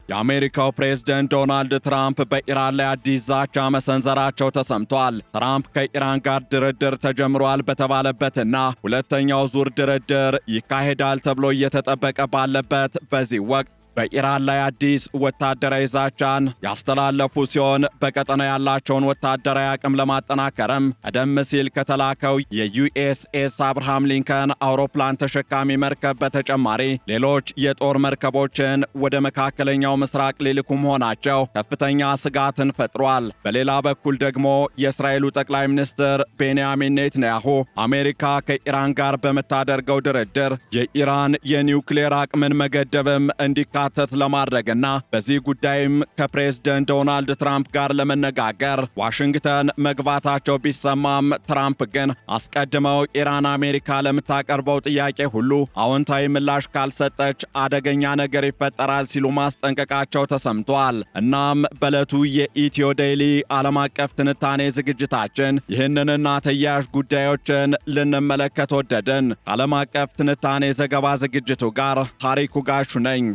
የአሜሪካው ፕሬዝዳንት ዶናልድ ትራምፕ በኢራን ላይ አዲስ ዛቻ መሰንዘራቸው ተሰምቷል። ትራምፕ ከኢራን ጋር ድርድር ተጀምሯል በተባለበትና ሁለተኛው ዙር ድርድር ይካሄዳል ተብሎ እየተጠበቀ ባለበት በዚህ ወቅት በኢራን ላይ አዲስ ወታደራዊ ዛቻን ያስተላለፉ ሲሆን በቀጠናው ያላቸውን ወታደራዊ አቅም ለማጠናከርም ቀደም ሲል ከተላከው የዩኤስኤስ አብርሃም ሊንከን አውሮፕላን ተሸካሚ መርከብ በተጨማሪ ሌሎች የጦር መርከቦችን ወደ መካከለኛው ምስራቅ ሊልኩ መሆናቸው ከፍተኛ ስጋትን ፈጥሯል። በሌላ በኩል ደግሞ የእስራኤሉ ጠቅላይ ሚኒስትር ቤንያሚን ኔትንያሁ አሜሪካ ከኢራን ጋር በምታደርገው ድርድር የኢራን የኒውክሌር አቅምን መገደብም እንዲካተት ለማድረግና በዚህ ጉዳይም ከፕሬዝዳንት ዶናልድ ትራምፕ ጋር ለመነጋገር ዋሽንግተን መግባታቸው ቢሰማም ትራምፕ ግን አስቀድመው ኢራን አሜሪካ ለምታቀርበው ጥያቄ ሁሉ አዎንታዊ ምላሽ ካልሰጠች አደገኛ ነገር ይፈጠራል ሲሉ ማስጠንቀቃቸው ተሰምቷል። እናም በዕለቱ የኢትዮ ዴይሊ ዓለም አቀፍ ትንታኔ ዝግጅታችን ይህንንና ተያያዥ ጉዳዮችን ልንመለከት ወደድን። ዓለም አቀፍ ትንታኔ ዘገባ ዝግጅቱ ጋር ታሪኩ ጋሹ ነኝ።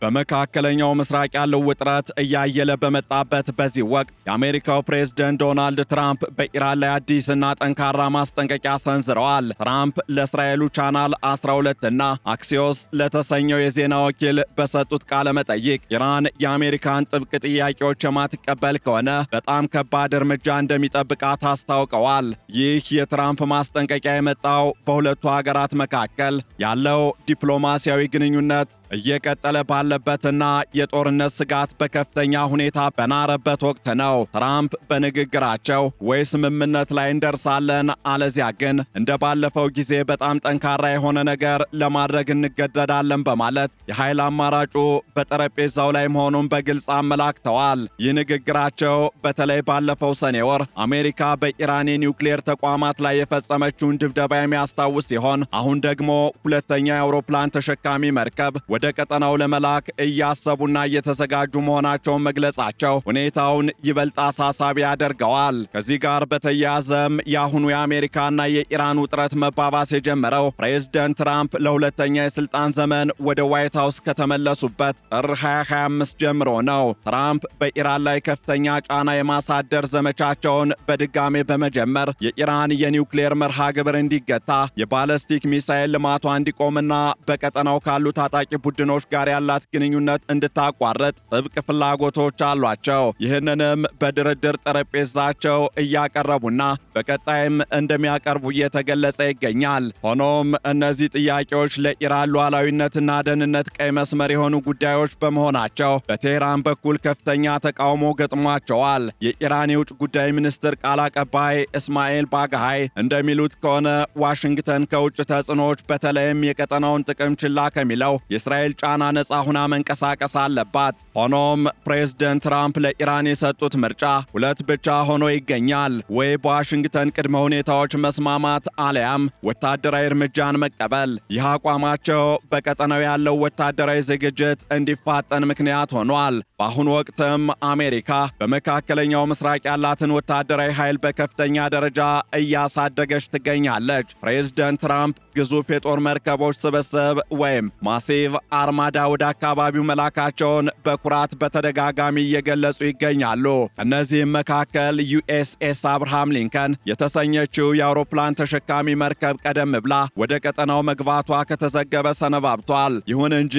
በመካከለኛው ምስራቅ ያለው ውጥረት እያየለ በመጣበት በዚህ ወቅት የአሜሪካው ፕሬዝዳንት ዶናልድ ትራምፕ በኢራን ላይ አዲስና ጠንካራ ማስጠንቀቂያ ሰንዝረዋል። ትራምፕ ለእስራኤሉ ቻናል 12 እና አክሲዮስ ለተሰኘው የዜና ወኪል በሰጡት ቃለ መጠይቅ ኢራን የአሜሪካን ጥብቅ ጥያቄዎች የማትቀበል ከሆነ በጣም ከባድ እርምጃ እንደሚጠብቃት አስታውቀዋል። ይህ የትራምፕ ማስጠንቀቂያ የመጣው በሁለቱ ሀገራት መካከል ያለው ዲፕሎማሲያዊ ግንኙነት እየቀጠለ ባለበትና የጦርነት ስጋት በከፍተኛ ሁኔታ በናረበት ወቅት ነው። ትራምፕ በንግግራቸው ወይ ስምምነት ላይ እንደርሳለን አለዚያ ግን እንደ ባለፈው ጊዜ በጣም ጠንካራ የሆነ ነገር ለማድረግ እንገደዳለን በማለት የኃይል አማራጩ በጠረጴዛው ላይ መሆኑን በግልጽ አመላክተዋል። ይህ ንግግራቸው በተለይ ባለፈው ሰኔ ወር አሜሪካ በኢራን የኒውክሌር ተቋማት ላይ የፈጸመችውን ድብደባ የሚያስታውስ ሲሆን አሁን ደግሞ ሁለተኛ የአውሮፕላን ተሸካሚ መርከብ ወደ ቀጠናው ለመላክ እያሰቡና እየተዘጋጁ መሆናቸውን መግለጻቸው ሁኔታውን ይበልጥ አሳሳቢ ያደርገዋል። ከዚህ ጋር በተያያዘም የአሁኑ የአሜሪካና የኢራን ውጥረት መባባስ የጀመረው ፕሬዝዳንት ትራምፕ ለሁለተኛ የስልጣን ዘመን ወደ ዋይት ሃውስ ከተመለሱበት ጥር 2025 ጀምሮ ነው። ትራምፕ በኢራን ላይ ከፍተኛ ጫና የማሳደር ዘመቻቸውን በድጋሜ በመጀመር የኢራን የኒውክሌር መርሃ ግብር እንዲገታ፣ የባለስቲክ ሚሳኤል ልማቷ እንዲቆምና በቀጠናው ካሉ ታጣቂ ቡድኖች ጋር ያላት ግንኙነት እንድታቋርጥ ጥብቅ ፍላጎቶች አሏቸው። ይህንንም በድርድር ጠረጴዛቸው እያቀረቡና በቀጣይም እንደሚያቀርቡ እየተገለጸ ይገኛል። ሆኖም እነዚህ ጥያቄዎች ለኢራን ሉዓላዊነትና ደህንነት ቀይ መስመር የሆኑ ጉዳዮች በመሆናቸው በቴህራን በኩል ከፍተኛ ተቃውሞ ገጥሟቸዋል። የኢራን የውጭ ጉዳይ ሚኒስትር ቃል አቀባይ እስማኤል ባጋሃይ እንደሚሉት ከሆነ ዋሽንግተን ከውጭ ተጽዕኖዎች በተለይም የቀጠናውን ጥቅም ችላ ከሚለው የእስራኤል ጫና ነጻ ሁና መንቀሳቀስ አለባት። ሆኖም ፕሬዝዳንት ትራምፕ ለኢራን የሰጡት ምርጫ ሁለት ብቻ ሆኖ ይገኛል። ወይ በዋሽንግተን ቅድመ ሁኔታዎች መስማማት አለያም ወታደራዊ እርምጃን መቀበል። ይህ አቋማቸው በቀጠናው ያለው ወታደራዊ ዝግጅት እንዲፋጠን ምክንያት ሆኗል። በአሁኑ ወቅትም አሜሪካ በመካከለኛው ምስራቅ ያላትን ወታደራዊ ኃይል በከፍተኛ ደረጃ እያሳደገች ትገኛለች። ፕሬዝዳንት ትራምፕ ግዙፍ የጦር መርከቦች ስብስብ ወይም ማሲቭ አርማዳ ወደ አካባቢው መላካቸውን በኩራት በተደጋጋሚ እየገለጹ ይገኛሉ። እነዚህም መካከል ዩኤስኤስ አብርሃም ሊንከን የተሰኘችው የአውሮፕላን ተሸካሚ መርከብ ቀደም ብላ ወደ ቀጠናው መግባቷ ከተዘገበ ሰነባብቷል። ይሁን እንጂ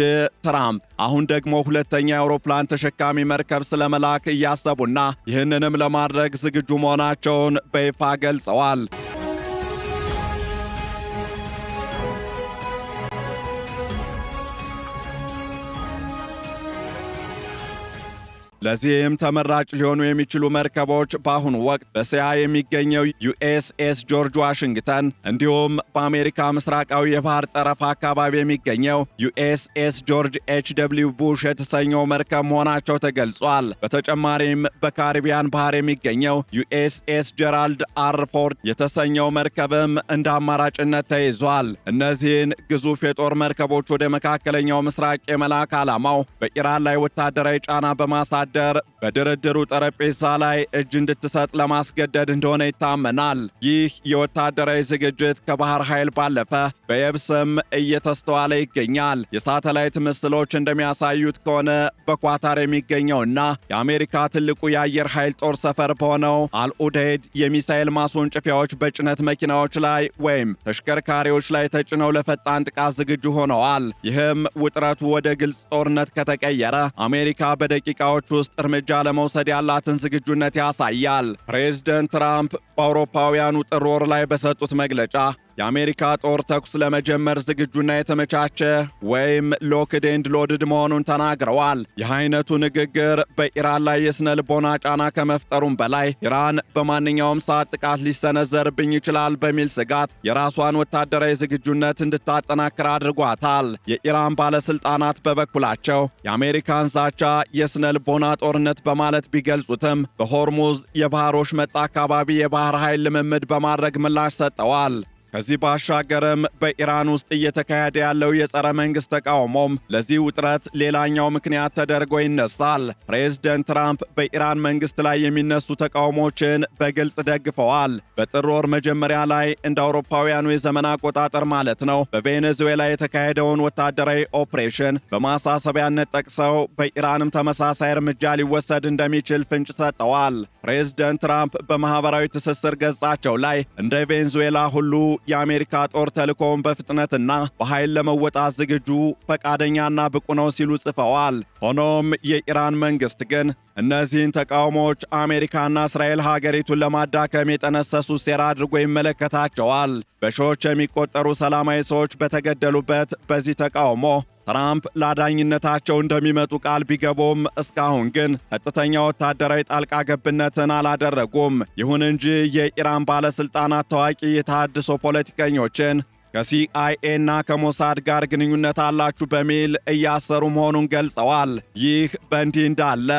ትራምፕ አሁን ደግሞ ሁለተኛ የአውሮፕላን ተሸካሚ መርከብ ስለመላክ እያሰቡና ይህንንም ለማድረግ ዝግጁ መሆናቸውን በይፋ ገልጸዋል። ለዚህም ተመራጭ ሊሆኑ የሚችሉ መርከቦች በአሁኑ ወቅት በእስያ የሚገኘው ዩኤስኤስ ጆርጅ ዋሽንግተን እንዲሁም በአሜሪካ ምስራቃዊ የባህር ጠረፍ አካባቢ የሚገኘው ዩኤስኤስ ጆርጅ ኤች.ደብሊው ቡሽ የተሰኘው መርከብ መሆናቸው ተገልጿል። በተጨማሪም በካሪቢያን ባህር የሚገኘው ዩኤስኤስ ጀራልድ አር ፎርድ የተሰኘው መርከብም እንደ አማራጭነት ተይዟል። እነዚህን ግዙፍ የጦር መርከቦች ወደ መካከለኛው ምስራቅ የመላክ ዓላማው በኢራን ላይ ወታደራዊ ጫና በማሳደር በድርድሩ ጠረጴዛ ላይ እጅ እንድትሰጥ ለማስገደድ እንደሆነ ይታመናል። ይህ የወታደራዊ ዝግጅት ከባህር ኃይል ባለፈ በየብስም እየተስተዋለ ይገኛል። የሳተላይት ምስሎች እንደሚያሳዩት ከሆነ በኳታር የሚገኘውና የአሜሪካ ትልቁ የአየር ኃይል ጦር ሰፈር በሆነው አልኡደይድ የሚሳኤል ማስወንጨፊያዎች በጭነት መኪናዎች ላይ ወይም ተሽከርካሪዎች ላይ ተጭነው ለፈጣን ጥቃት ዝግጁ ሆነዋል። ይህም ውጥረቱ ወደ ግልጽ ጦርነት ከተቀየረ አሜሪካ በደቂቃዎች ውስጥ እርምጃ ለመውሰድ ያላትን ዝግጁነት ያሳያል። ፕሬዝደንት ትራምፕ በአውሮፓውያኑ ጥር ወር ላይ በሰጡት መግለጫ የአሜሪካ ጦር ተኩስ ለመጀመር ዝግጁና የተመቻቸ ወይም ሎክድ ኤንድ ሎድድ መሆኑን ተናግረዋል። ይህ አይነቱ ንግግር በኢራን ላይ የስነ ልቦና ጫና ከመፍጠሩም በላይ ኢራን በማንኛውም ሰዓት ጥቃት ሊሰነዘርብኝ ይችላል በሚል ስጋት የራሷን ወታደራዊ ዝግጁነት እንድታጠናክር አድርጓታል። የኢራን ባለስልጣናት በበኩላቸው የአሜሪካን ዛቻ የስነ ልቦና ጦርነት በማለት ቢገልጹትም በሆርሙዝ የባህር ወሽመጥ አካባቢ የባህር ኃይል ልምምድ በማድረግ ምላሽ ሰጠዋል። ከዚህ ባሻገርም በኢራን ውስጥ እየተካሄደ ያለው የጸረ መንግሥት ተቃውሞም ለዚህ ውጥረት ሌላኛው ምክንያት ተደርጎ ይነሳል። ፕሬዝደንት ትራምፕ በኢራን መንግሥት ላይ የሚነሱ ተቃውሞችን በግልጽ ደግፈዋል። በጥር ወር መጀመሪያ ላይ እንደ አውሮፓውያኑ የዘመን አቆጣጠር ማለት ነው በቬኔዙዌላ የተካሄደውን ወታደራዊ ኦፕሬሽን በማሳሰቢያነት ጠቅሰው በኢራንም ተመሳሳይ እርምጃ ሊወሰድ እንደሚችል ፍንጭ ሰጠዋል። ፕሬዝደንት ትራምፕ በማኅበራዊ ትስስር ገጻቸው ላይ እንደ ቬኔዙዌላ ሁሉ የአሜሪካ ጦር ተልእኮውን በፍጥነትና በኃይል ለመወጣት ዝግጁ፣ ፈቃደኛና ብቁ ነው ሲሉ ጽፈዋል። ሆኖም የኢራን መንግሥት ግን እነዚህን ተቃውሞዎች አሜሪካና እስራኤል ሀገሪቱን ለማዳከም የጠነሰሱ ሴራ አድርጎ ይመለከታቸዋል። በሺዎች የሚቆጠሩ ሰላማዊ ሰዎች በተገደሉበት በዚህ ተቃውሞ ትራምፕ ለአዳኝነታቸው እንደሚመጡ ቃል ቢገቡም እስካሁን ግን ቀጥተኛ ወታደራዊ ጣልቃ ገብነትን አላደረጉም። ይሁን እንጂ የኢራን ባለሥልጣናት ታዋቂ የተሃድሶ ፖለቲከኞችን ከሲአይኤ እና ከሞሳድ ጋር ግንኙነት አላችሁ በሚል እያሰሩ መሆኑን ገልጸዋል። ይህ በእንዲህ እንዳለ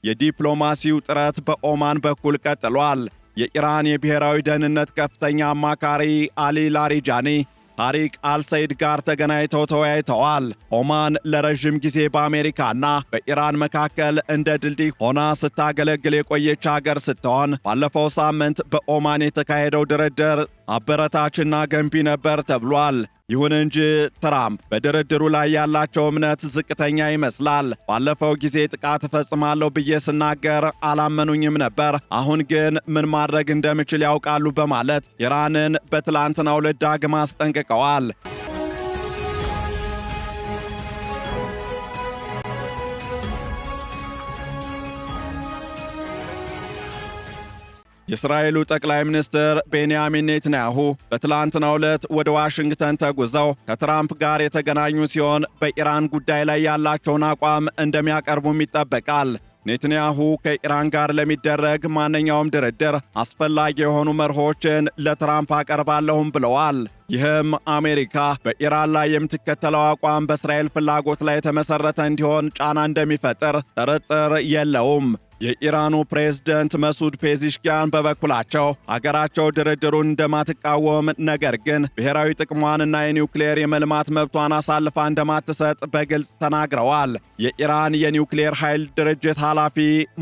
የዲፕሎማሲው ጥረት በኦማን በኩል ቀጥሏል። የኢራን የብሔራዊ ደህንነት ከፍተኛ አማካሪ አሊ ላሪጃኒ ታሪክ አልሰይድ ጋር ተገናኝተው ተወያይተዋል። ኦማን ለረዥም ጊዜ በአሜሪካና በኢራን መካከል እንደ ድልድይ ሆና ስታገለግል የቆየች ሀገር ስትሆን ባለፈው ሳምንት በኦማን የተካሄደው ድርድር አበረታችና ገንቢ ነበር ተብሏል። ይሁን እንጂ ትራምፕ በድርድሩ ላይ ያላቸው እምነት ዝቅተኛ ይመስላል። ባለፈው ጊዜ ጥቃት እፈጽማለሁ ብዬ ስናገር አላመኑኝም ነበር፣ አሁን ግን ምን ማድረግ እንደምችል ያውቃሉ በማለት ኢራንን በትላንትናው ዕለት ዳግም አስጠንቅቀዋል። የእስራኤሉ ጠቅላይ ሚኒስትር ቤንያሚን ኔትንያሁ በትላንትናው ዕለት ወደ ዋሽንግተን ተጉዘው ከትራምፕ ጋር የተገናኙ ሲሆን በኢራን ጉዳይ ላይ ያላቸውን አቋም እንደሚያቀርቡም ይጠበቃል። ኔትንያሁ ከኢራን ጋር ለሚደረግ ማንኛውም ድርድር አስፈላጊ የሆኑ መርሆችን ለትራምፕ አቀርባለሁም ብለዋል። ይህም አሜሪካ በኢራን ላይ የምትከተለው አቋም በእስራኤል ፍላጎት ላይ የተመሠረተ እንዲሆን ጫና እንደሚፈጥር ጥርጥር የለውም። የኢራኑ ፕሬዝደንት መሱድ ፔዚሽኪያን በበኩላቸው አገራቸው ድርድሩን እንደማትቃወም ነገር ግን ብሔራዊ ጥቅሟንና የኒውክሌር የመልማት መብቷን አሳልፋ እንደማትሰጥ በግልጽ ተናግረዋል። የኢራን የኒውክሌር ኃይል ድርጅት ኃላፊ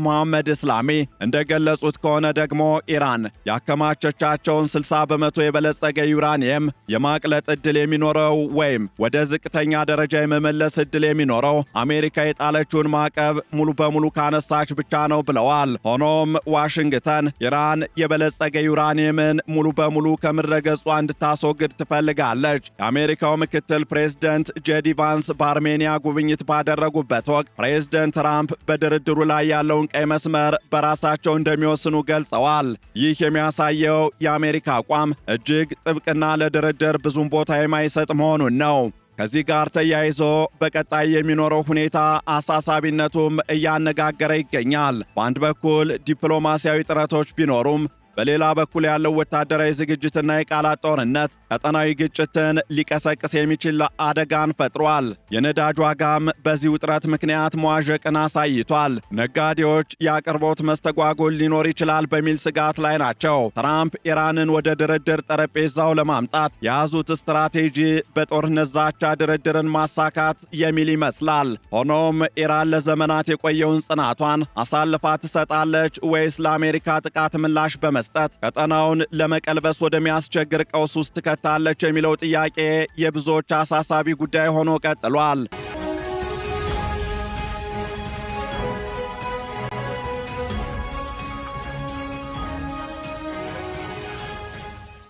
መሐመድ እስላሚ እንደገለጹት ከሆነ ደግሞ ኢራን ያከማቸቻቸውን 60 በመቶ የበለጸገ ዩራኒየም የማቅለጥ ዕድል የሚኖረው ወይም ወደ ዝቅተኛ ደረጃ የመመለስ ዕድል የሚኖረው አሜሪካ የጣለችውን ማዕቀብ ሙሉ በሙሉ ካነሳች ብቻ ነው ብለዋል። ሆኖም ዋሽንግተን ኢራን የበለጸገ ዩራኒየምን ሙሉ በሙሉ ከምድረ ገጿ እንድታስወግድ ትፈልጋለች። የአሜሪካው ምክትል ፕሬዝደንት ጄዲ ቫንስ በአርሜኒያ ጉብኝት ባደረጉበት ወቅት ፕሬዝደንት ትራምፕ በድርድሩ ላይ ያለውን ቀይ መስመር በራሳቸው እንደሚወስኑ ገልጸዋል። ይህ የሚያሳየው የአሜሪካ አቋም እጅግ ጥብቅና ለድርድር ብዙም ቦታ የማይሰጥ መሆኑን ነው። ከዚህ ጋር ተያይዞ በቀጣይ የሚኖረው ሁኔታ አሳሳቢነቱም እያነጋገረ ይገኛል። በአንድ በኩል ዲፕሎማሲያዊ ጥረቶች ቢኖሩም በሌላ በኩል ያለው ወታደራዊ ዝግጅትና የቃላት ጦርነት ቀጠናዊ ግጭትን ሊቀሰቅስ የሚችል አደጋን ፈጥሯል። የነዳጅ ዋጋም በዚህ ውጥረት ምክንያት መዋዠቅን አሳይቷል። ነጋዴዎች የአቅርቦት መስተጓጎል ሊኖር ይችላል በሚል ስጋት ላይ ናቸው። ትራምፕ ኢራንን ወደ ድርድር ጠረጴዛው ለማምጣት የያዙት ስትራቴጂ በጦርነት ዛቻ ድርድርን ማሳካት የሚል ይመስላል። ሆኖም ኢራን ለዘመናት የቆየውን ጽናቷን አሳልፋ ትሰጣለች ወይስ ለአሜሪካ ጥቃት ምላሽ በመስጠት ቀጠናውን ለመቀልበስ ወደሚያስቸግር ቀውስ ውስጥ ትከታለች የሚለው ጥያቄ የብዙዎች አሳሳቢ ጉዳይ ሆኖ ቀጥሏል።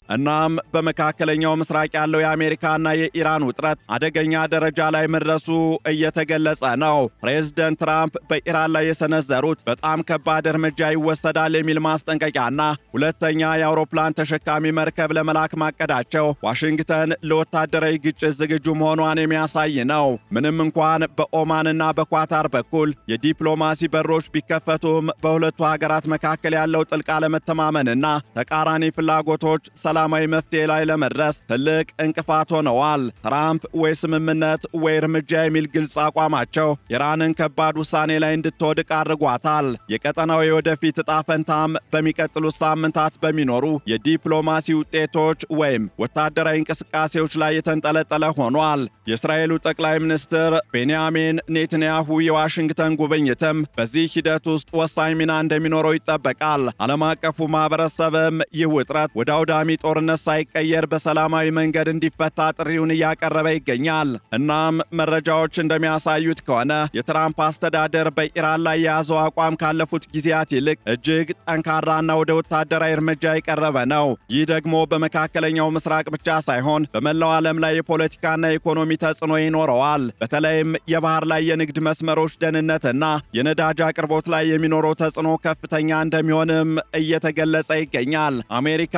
እናም በመካከለኛው ምስራቅ ያለው የአሜሪካና የኢራን ውጥረት አደገኛ ደረጃ ላይ መድረሱ እየተገለጸ ነው። ፕሬዝደንት ትራምፕ በኢራን ላይ የሰነዘሩት በጣም ከባድ እርምጃ ይወሰዳል የሚል ማስጠንቀቂያና ሁለተኛ የአውሮፕላን ተሸካሚ መርከብ ለመላክ ማቀዳቸው ዋሽንግተን ለወታደራዊ ግጭት ዝግጁ መሆኗን የሚያሳይ ነው። ምንም እንኳን በኦማንና በኳታር በኩል የዲፕሎማሲ በሮች ቢከፈቱም በሁለቱ ሀገራት መካከል ያለው ጥልቅ አለመተማመንና ተቃራኒ ፍላጎቶች ሰላማዊ መፍትሄ ላይ ለመድረስ ትልቅ እንቅፋት ሆነዋል። ትራምፕ ወይ ስምምነት ወይ እርምጃ የሚል ግልጽ አቋማቸው ኢራንን ከባድ ውሳኔ ላይ እንድትወድቅ አድርጓታል። የቀጠናው የወደፊት ዕጣ ፈንታም በሚቀጥሉት ሳምንታት በሚኖሩ የዲፕሎማሲ ውጤቶች ወይም ወታደራዊ እንቅስቃሴዎች ላይ የተንጠለጠለ ሆኗል። የእስራኤሉ ጠቅላይ ሚኒስትር ቤንያሚን ኔትንያሁ የዋሽንግተን ጉብኝትም በዚህ ሂደት ውስጥ ወሳኝ ሚና እንደሚኖረው ይጠበቃል። ዓለም አቀፉ ማህበረሰብም ይህ ውጥረት ወደ አውዳሚ ጦርነት ሳይቀየር በሰላማዊ መንገድ እንዲፈታ ጥሪውን እያቀረበ ይገኛል። እናም መረጃዎች እንደሚያሳዩት ከሆነ የትራምፕ አስተዳደር በኢራን ላይ የያዘው አቋም ካለፉት ጊዜያት ይልቅ እጅግ ጠንካራና ወደ ወታደራዊ እርምጃ የቀረበ ነው። ይህ ደግሞ በመካከለኛው ምስራቅ ብቻ ሳይሆን በመላው ዓለም ላይ የፖለቲካና የኢኮኖሚ ተጽዕኖ ይኖረዋል። በተለይም የባህር ላይ የንግድ መስመሮች ደህንነትና የነዳጅ አቅርቦት ላይ የሚኖረው ተጽዕኖ ከፍተኛ እንደሚሆንም እየተገለጸ ይገኛል። አሜሪካ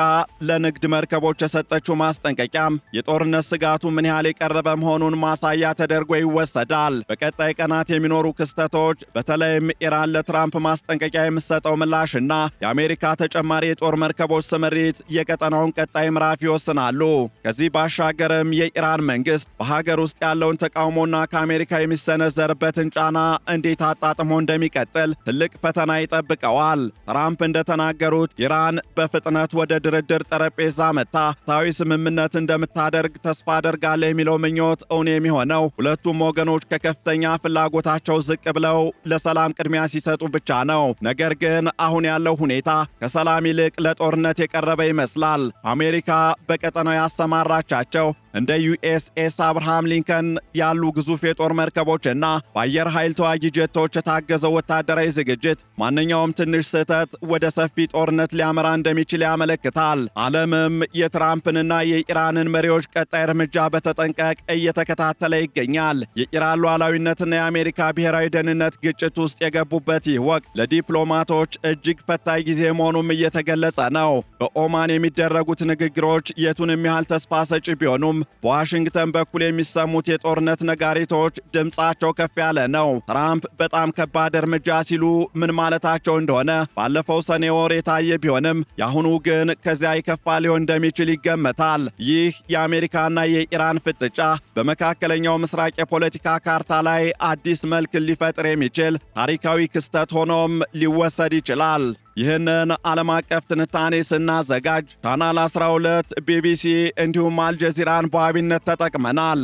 ለንግድ መርከቦች የሰጠችው ማስጠንቀቂያም የጦርነት ስጋቱ ምን ያህል የቀረበ መሆኑን ማሳያ ተደርጎ ይወሰዳል። በቀጣይ ቀናት የሚኖሩ ክስተቶች በተለይም ኢራን ለትራምፕ ማስጠንቀቂያ የምትሰጠው ምላሽና የአሜሪካ ተጨማሪ የጦር መርከቦች ስምሪት የቀጠናውን ቀጣይ ምዕራፍ ይወስናሉ። ከዚህ ባሻገርም የኢራን መንግስት በሀገር ውስጥ ያለውን ተቃውሞና ከአሜሪካ የሚሰነዘርበትን ጫና እንዴት አጣጥሞ እንደሚቀጥል ትልቅ ፈተና ይጠብቀዋል። ትራምፕ እንደተናገሩት ኢራን በፍጥነት ወደ ድርድር ጠረጴዛ መታ ታዊ ስምምነት እንደምታደርግ ተስፋ አደርጋለሁ የሚለው ምኞት እውን የሚሆነው ሁለቱም ወገኖች ከከፍተኛ ፍላጎታቸው ዝቅ ብለው ለሰላም ቅድሚያ ሲሰጡ ብቻ ነው። ነገር ግን አሁን ያለው ሁኔታ ከሰላም ይልቅ ለጦርነት የቀረበ ይመስላል። አሜሪካ በቀጠናው ያሰማራቻቸው እንደ ዩኤስኤስ አብርሃም ሊንከን ያሉ ግዙፍ የጦር መርከቦችና በአየር ኃይል ተዋጊ ጀቶች የታገዘው ወታደራዊ ዝግጅት ማንኛውም ትንሽ ስህተት ወደ ሰፊ ጦርነት ሊያመራ እንደሚችል ያመለክታል። ዓለምም የትራምፕንና የኢራንን መሪዎች ቀጣይ እርምጃ በተጠንቀቅ እየተከታተለ ይገኛል። የኢራን ሉዓላዊነትና የአሜሪካ ብሔራዊ ደህንነት ግጭት ውስጥ የገቡበት ይህ ወቅት ለዲፕሎማቶች እጅግ ፈታኝ ጊዜ መሆኑም እየተገለጸ ነው። በኦማን የሚደረጉት ንግግሮች የቱንም ያህል ተስፋ ሰጪ ቢሆኑም በዋሽንግተን በኩል የሚሰሙት የጦርነት ነጋሪቶች ድምፃቸው ከፍ ያለ ነው። ትራምፕ በጣም ከባድ እርምጃ ሲሉ ምን ማለታቸው እንደሆነ ባለፈው ሰኔ ወር የታየ ቢሆንም የአሁኑ ግን ከዚያ የከፋ ሊሆን እንደሚችል ይገመታል። ይህ የአሜሪካና የኢራን ፍጥጫ በመካከለኛው ምስራቅ የፖለቲካ ካርታ ላይ አዲስ መልክ ሊፈጥር የሚችል ታሪካዊ ክስተት ሆኖም ሊወሰድ ይችላል። ይህንን ዓለም አቀፍ ትንታኔ ስናዘጋጅ ቻናል 12፣ ቢቢሲ እንዲሁም አልጀዚራን በዋቢነት ተጠቅመናል።